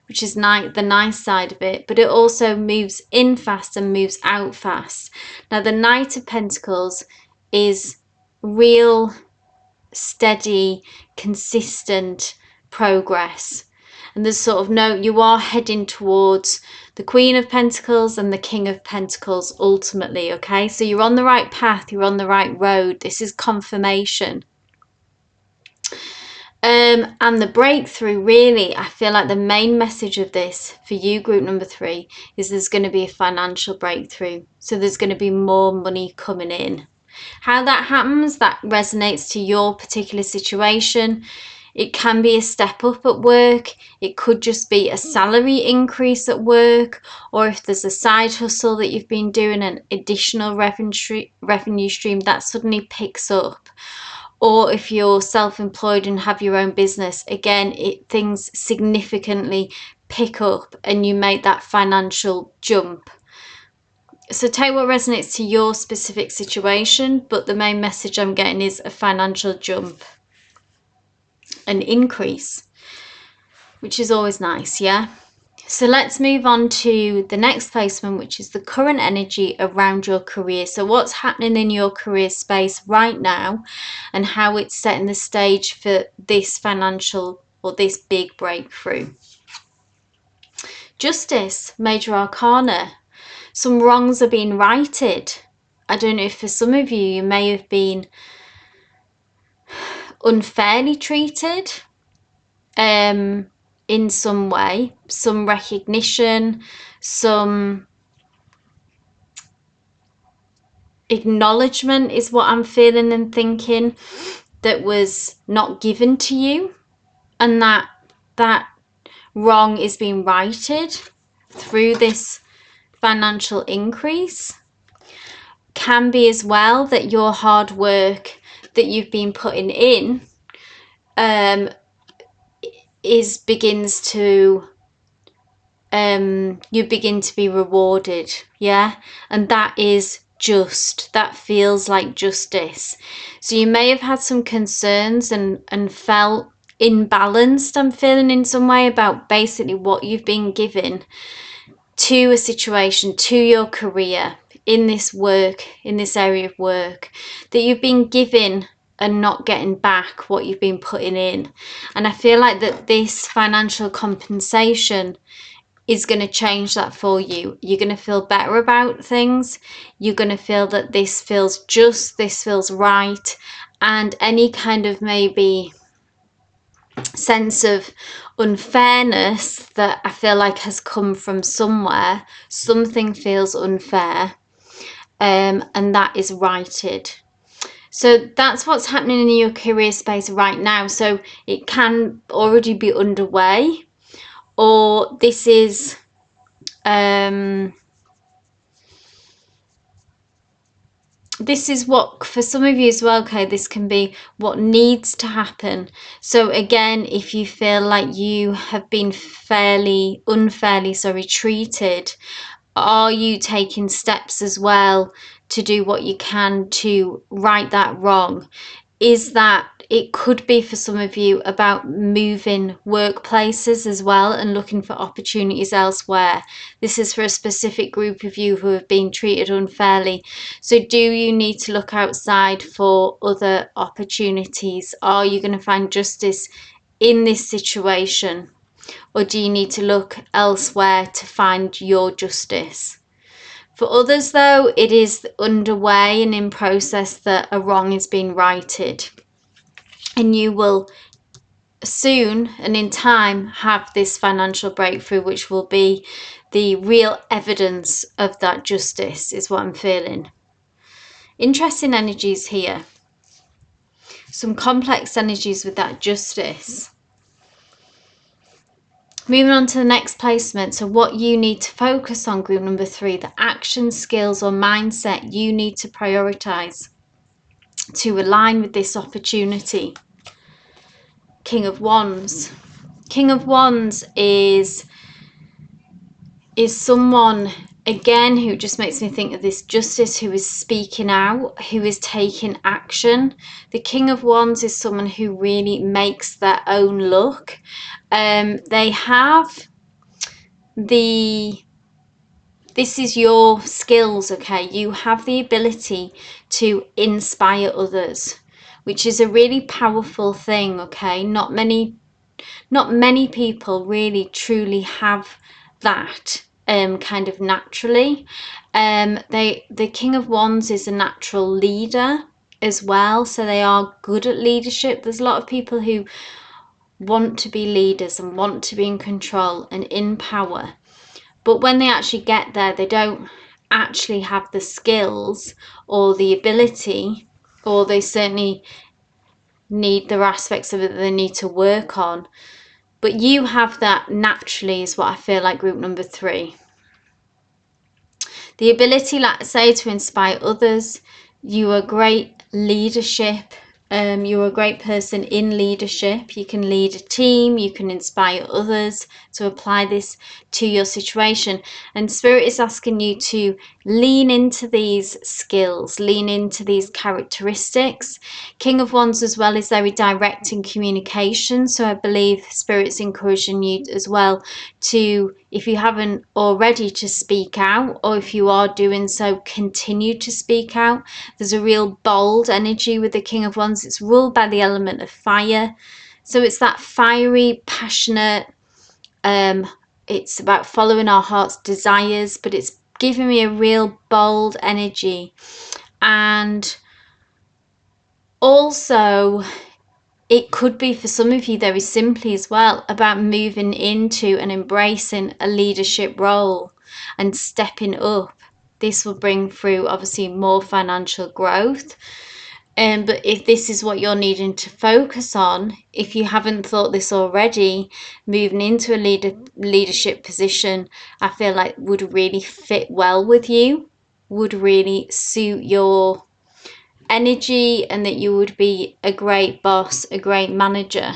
which is the nice side of it, but it also moves in fast and moves out fast. Now the Knight of Pentacles is real, steady, consistent progress. And there's sort of you are heading towards the Queen of Pentacles and the King of Pentacles ultimately, okay? So you're on the right path, you're on the right road. This is confirmation. And the breakthrough, really, I feel like the main message of this for you, group number 3, is there's going to be a financial breakthrough. So there's going to be more money coming in. How that happens, that resonates to your particular situation. It can be a step up at work. It could just be a salary increase at work. Or if there's a side hustle that you've been doing, an additional revenue stream that suddenly picks up. Or if you're self-employed and have your own business, again, things significantly pick up and you make that financial jump. So take what resonates to your specific situation, but the main message I'm getting is a financial jump, an increase, which is always nice, yeah? So let's move on to the next placement, which is the current energy around your career. So what's happening in your career space right now and how it's setting the stage for this financial or this big breakthrough. Justice, Major Arcana. Some wrongs are being righted. I don't know if for some of you, you may have been unfairly treated in some way, some recognition, some acknowledgement is what I'm feeling and thinking that was not given to you, and that wrong is being righted through this financial increase. Can be as well that your hard work that you've been putting in begins to you begin to be rewarded, yeah, and that is just, that feels like justice. So you may have had some concerns and felt imbalanced, I'm feeling, in some way about basically what you've been given to a situation, to your career. in this work, in this area of work, that you've been giving and not getting back what you've been putting in. And I feel like that this financial compensation is going to change that for you. You're going to feel better about things. You're going to feel that this feels just, this feels right. And any kind of maybe sense of unfairness that I feel like has come from somewhere, something feels unfair, and that is righted. So that's what's happening in your career space right now. So it can already be underway, or this is what, for some of you as well, okay, this can be what needs to happen. So again, if you feel like you have been unfairly treated, are you taking steps as well to do what you can to right that wrong? Is that, it could be for some of you about moving workplaces as well and looking for opportunities elsewhere. This is for a specific group of you who have been treated unfairly. So do you need to look outside for other opportunities? Are you going to find justice in this situation? Or do you need to look elsewhere to find your justice? For others, though, it is underway and in process that a wrong is being righted. And you will soon and in time have this financial breakthrough, which will be the real evidence of that justice, is what I'm feeling. Interesting energies here. Some complex energies with that justice. Moving on to the next placement. So what you need to focus on, group number 3, the action, skills or mindset you need to prioritize to align with this opportunity. King of Wands. King of Wands is someone, again, who just makes me think of this justice, who is speaking out, who is taking action. The King of Wands is someone who really makes their own luck. They have this is your skills, okay? You have the ability to inspire others, which is a really powerful thing, okay? Not many people really truly have that kind of naturally. The King of Wands is a natural leader as well, so they are good at leadership. There's a lot of people who want to be leaders and want to be in control and in power, but when they actually get there, they don't actually have the skills or the ability, or they certainly need, there are aspects of it that they need to work on. But you have that naturally, is what I feel like, group number 3. The ability, like I say, to inspire others. You are great leadership. You're a great person in leadership. You can lead a team. You can inspire others to apply this to your situation. And Spirit is asking you to lean into these skills, lean into these characteristics. King of Wands as well is very direct in communication. So I believe Spirit's encouraging you as well to, if you haven't already, to speak out, or if you are doing so, continue to speak out. There's a real bold energy with the King of Wands. It's ruled by the element of fire, so it's that fiery, passionate, it's about following our heart's desires, but it's giving me a real bold energy. And also, it could be for some of you very simply as well about moving into and embracing a leadership role and stepping up. This will bring through obviously more financial growth. But if this is what you're needing to focus on, if you haven't thought this already, moving into a leadership position, I feel like would really fit well with you, would really suit your energy, and that you would be a great boss, a great manager.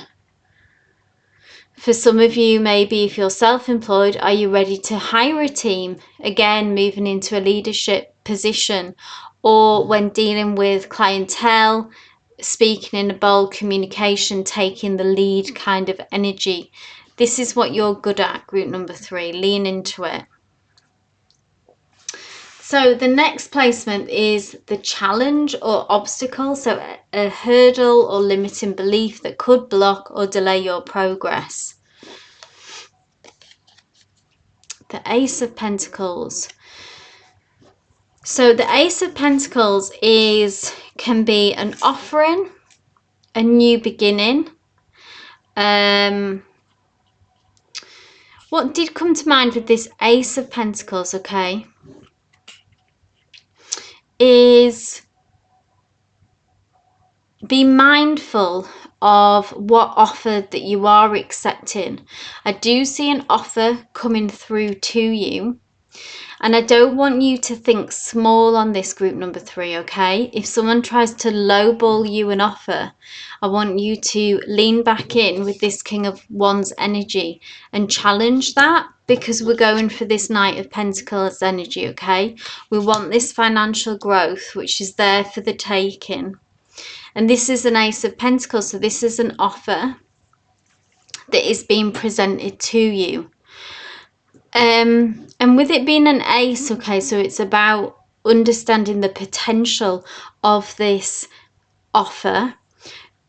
For some of you, maybe if you're self-employed, are you ready to hire a team? Again, moving into a leadership position. Or when dealing with clientele, speaking in a bold communication, taking the lead kind of energy. This is what you're good at, group number 3. Lean into it. So the next placement is the challenge or obstacle. So a hurdle or limiting belief that could block or delay your progress. The Ace of Pentacles. So the Ace of Pentacles can be an offering, a new beginning. What did come to mind with this Ace of Pentacles, okay, is be mindful of what offer that you are accepting. I do see an offer coming through to you, and I don't want you to think small on this, group number 3, okay? If someone tries to lowball you an offer, I want you to lean back in with this King of Wands energy and challenge that, because we're going for this Knight of Pentacles energy, okay? We want this financial growth, which is there for the taking. And this is an Ace of Pentacles, so this is an offer that is being presented to you. And with it being an ace, okay, so it's about understanding the potential of this offer,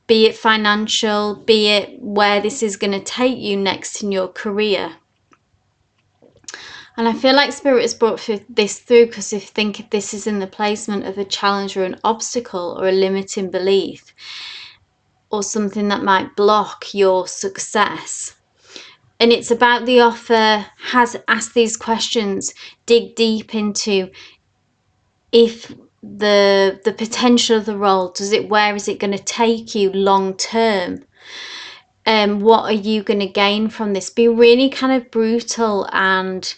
be it financial, be it where this is going to take you next in your career. And I feel like Spirit has brought this through because if this is in the placement of a challenge or an obstacle or a limiting belief or something that might block your success. And it's about the offer has asked these questions, dig deep into if the potential of the role, where is it going to take you long term? What are you going to gain from this? Be really kind of brutal and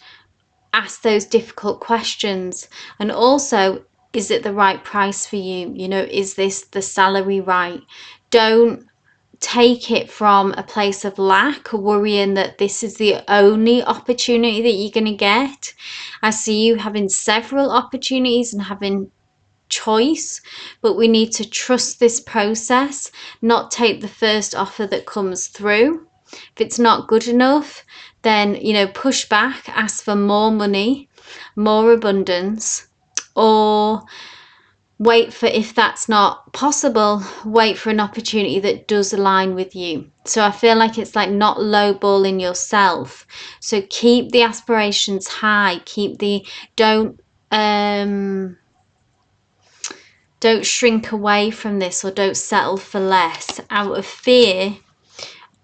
ask those difficult questions. And also, is it the right price for you? You know, is this the salary right? Don't take it from a place of lack or worrying that this is the only opportunity that you're going to get. I see you having several opportunities and having choice, but we need to trust this process, not take the first offer that comes through. If it's not good enough, then, you know, push back, ask for more money, more abundance, or wait for, if that's not possible, wait for an opportunity that does align with you. So I feel like it's like not lowballing yourself. So keep the aspirations high, don't shrink away from this, or don't settle for less out of fear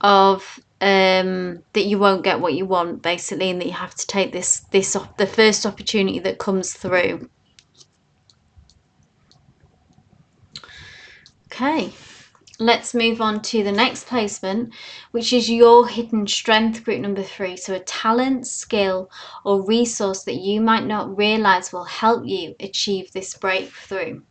of that you won't get what you want, basically, and that you have to take the first opportunity that comes through. Okay, let's move on to the next placement, which is your hidden strength, group number 3. So a talent, skill, or resource that you might not realize will help you achieve this breakthrough.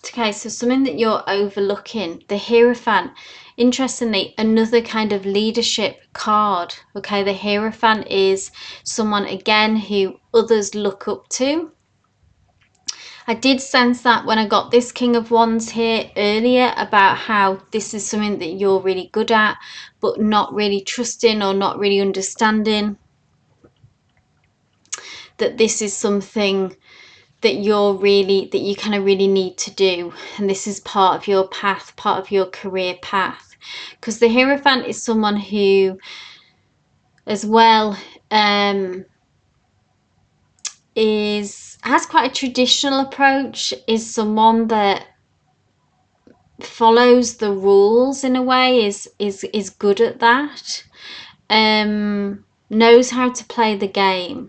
Okay, so something that you're overlooking, the Hierophant. Interestingly, another kind of leadership card. Okay, the Hierophant is someone, again, who others look up to. I did sense that when I got this King of Wands here earlier, about how this is something that you're really good at, but not really trusting or not really understanding. That this is something that you kind of really need to do, and this is part of your path, part of your career path, because the Hierophant is someone who as well has quite a traditional approach, is someone that follows the rules in a way, is good at that, knows how to play the game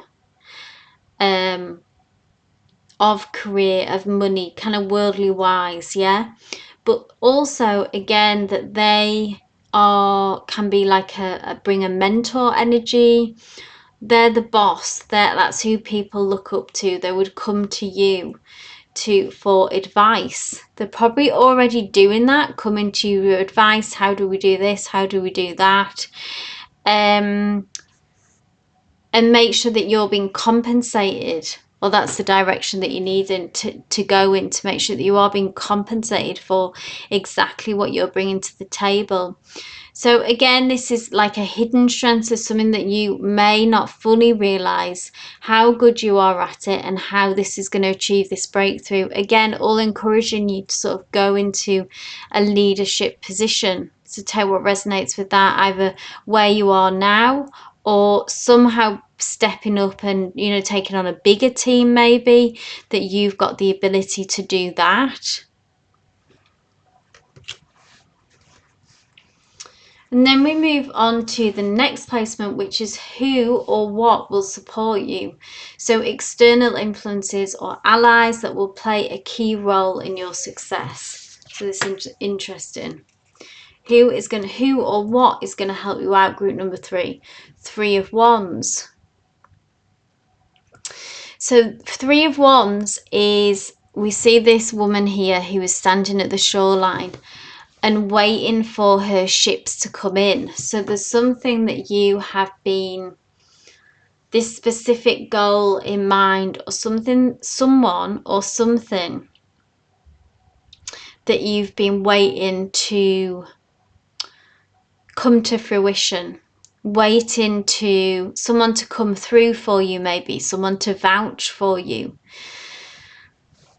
of career, of money, kind of worldly wise, yeah. But also, again, that they can be like bring a mentor energy. They're the boss. That's who people look up to. They would come to you for advice. They're probably already doing that, coming to you with advice. How do we do this? How do we do that? And make sure that you're being compensated or that's the direction that you need to go in, to make sure that you are being compensated for exactly what you're bringing to the table. So again, this is like a hidden strength, so something that you may not fully realize how good you are at it and how this is going to achieve this breakthrough. Again, all encouraging you to sort of go into a leadership position. So take what resonates with that, either where you are now or somehow stepping up and, you know, taking on a bigger team, maybe, that you've got the ability to do that. And then we move on to the next placement, which is who or what will support you. So external influences or allies that will play a key role in your success. So this is interesting. Who or what is going to help you out? Group number 3, 3 of Wands. So 3 of Wands is, we see this woman here who is standing at the shoreline and waiting for her ships to come in. So there's something that you have been, this specific goal in mind, or something, someone or something that you've been waiting to come to fruition, waiting to someone to come through for you, maybe someone to vouch for you,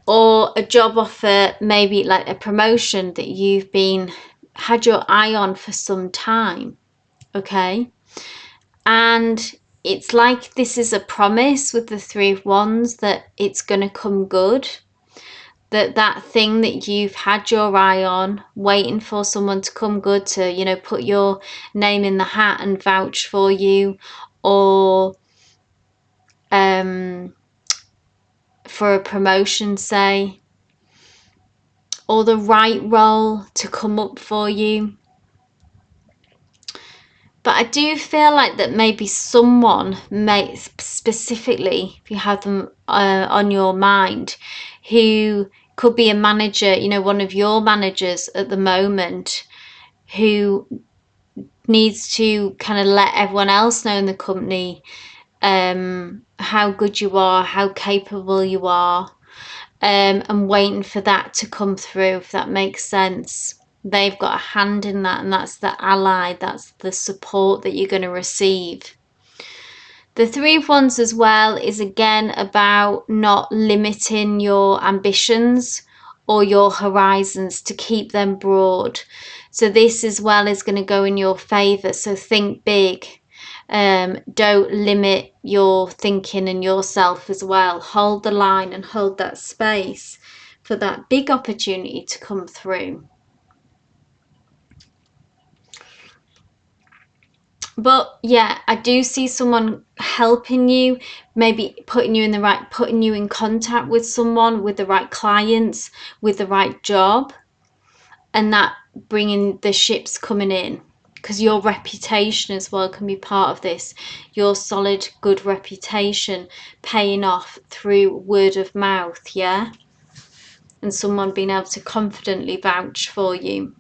or a job offer, maybe like a promotion that you've been had your eye on for some time. Okay, and it's like this is a promise with the 3 of Wands that it's going to come good, that thing that you've had your eye on, waiting for someone to come good to, you know, put your name in the hat and vouch for you, or for a promotion, say, or the right role to come up for you. But I do feel like that maybe someone, may specifically, if you have them on your mind, who could be a manager, you know, one of your managers at the moment, who needs to kind of let everyone else know in the company how good you are, how capable you are, and waiting for that to come through, if that makes sense. They've got a hand in that, and that's the ally, that's the support that you're going to receive. The 3 of Wands as well is again about not limiting your ambitions or your horizons, to keep them broad. So this as well is going to go in your favor. So think big. Don't limit your thinking and yourself as well. Hold the line and hold that space for that big opportunity to come through. But yeah, I do see someone helping you, maybe putting you in contact with someone, with the right clients, with the right job, and that bringing the ships coming in, because your reputation as well can be part of this. Your solid, good reputation paying off through word of mouth, yeah? And someone being able to confidently vouch for you.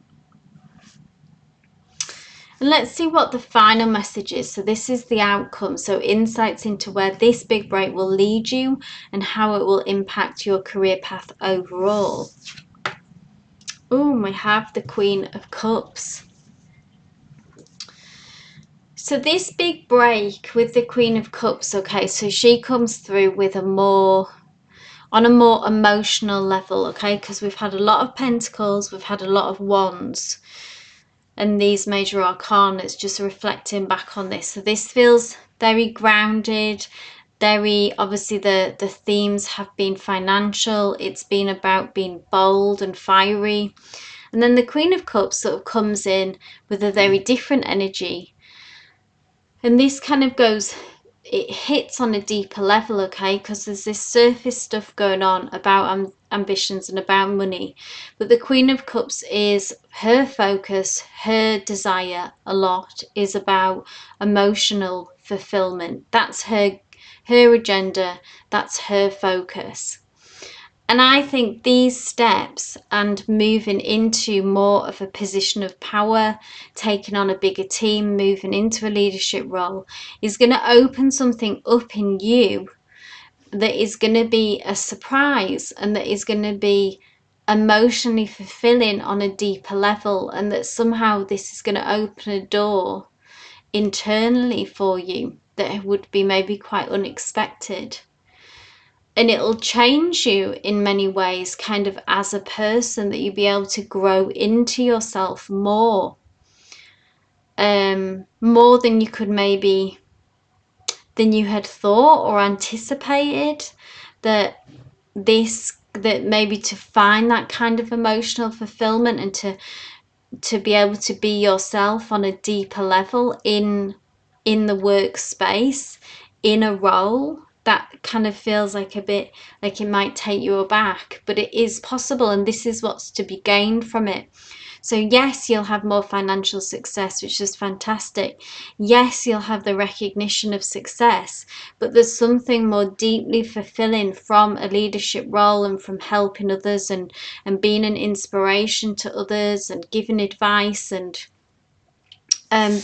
And let's see what the final message is. So this is the outcome. So insights into where this big break will lead you and how it will impact your career path overall. Oh, we have the Queen of Cups. So this big break with the Queen of Cups, okay, so she comes through with on a more emotional level, okay, because we've had a lot of Pentacles, we've had a lot of Wands, and these major arcana is just reflecting back on this. So this feels very grounded, very, obviously the themes have been financial, it's been about being bold and fiery. And then the Queen of Cups sort of comes in with a very different energy. And this kind of goes, it hits on a deeper level, okay, because there's this surface stuff going on about ambitions and about money, but the Queen of Cups is her focus, her desire a lot is about emotional fulfillment. That's her agenda, that's her focus. And I think these steps and moving into more of a position of power, taking on a bigger team, moving into a leadership role, is going to open something up in you that is going to be a surprise and that is going to be emotionally fulfilling on a deeper level, and that somehow this is going to open a door internally for you that would be maybe quite unexpected. And it'll change you in many ways, kind of as a person, that you'll be able to grow into yourself more. More than you could maybe, than you had thought or anticipated, that maybe to find that kind of emotional fulfillment and to be able to be yourself on a deeper level in the workspace, in a role that kind of feels like a bit like it might take you aback, but it is possible, and this is what's to be gained from it. So yes, you'll have more financial success, which is fantastic. Yes, you'll have the recognition of success, but there's something more deeply fulfilling from a leadership role and from helping others and being an inspiration to others and giving advice and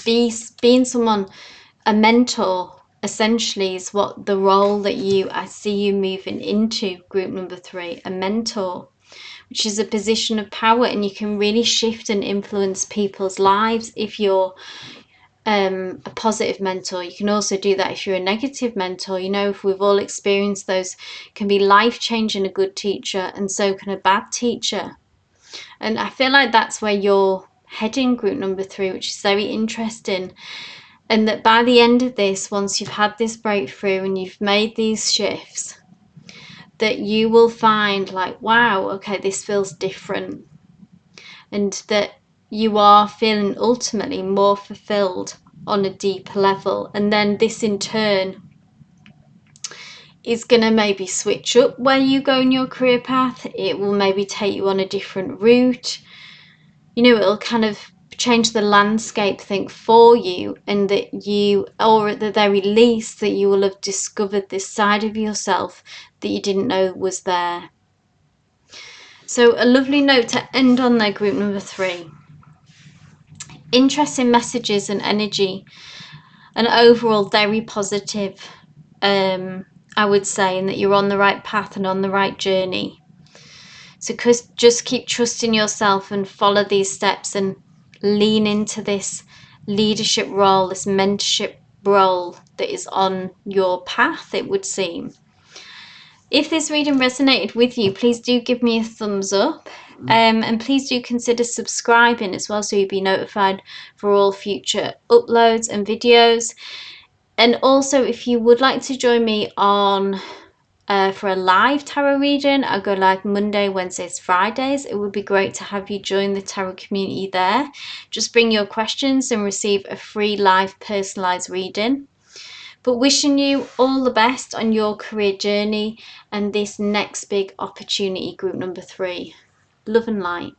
being someone, a mentor, essentially, is what the role that I see you moving into, group number 3, a mentor, which is a position of power, and you can really shift and influence people's lives if you're a positive mentor. You can also do that if you're a negative mentor. You know, if we've all experienced those, can be life-changing, a good teacher, and so can a bad teacher. And I feel like that's where you're heading, group number 3, which is very interesting. And that by the end of this, once you've had this breakthrough and you've made these shifts, that you will find like, wow, okay, this feels different. And that you are feeling ultimately more fulfilled on a deeper level. And then this in turn is going to maybe switch up where you go in your career path. It will maybe take you on a different route. You know, it'll kind of change the landscape, think, for you, and that you, or at the very least, that you will have discovered this side of yourself that you didn't know was there. So a lovely note to end on there, group number 3. Interesting messages and energy, and overall very positive, I would say, and that you're on the right path and on the right journey. So just keep trusting yourself and follow these steps and lean into this leadership role, this mentorship role that is on your path, it would seem. If this reading resonated with you, please do give me a thumbs up, and please do consider subscribing as well, so you'll be notified for all future uploads and videos. And also, if you would like to join me on for a live tarot reading, I go live Monday, Wednesdays, Fridays. It would be great to have you join the tarot community there. Just bring your questions and receive a free live personalized reading. But wishing you all the best on your career journey and this next big opportunity, group number 3. Love and light.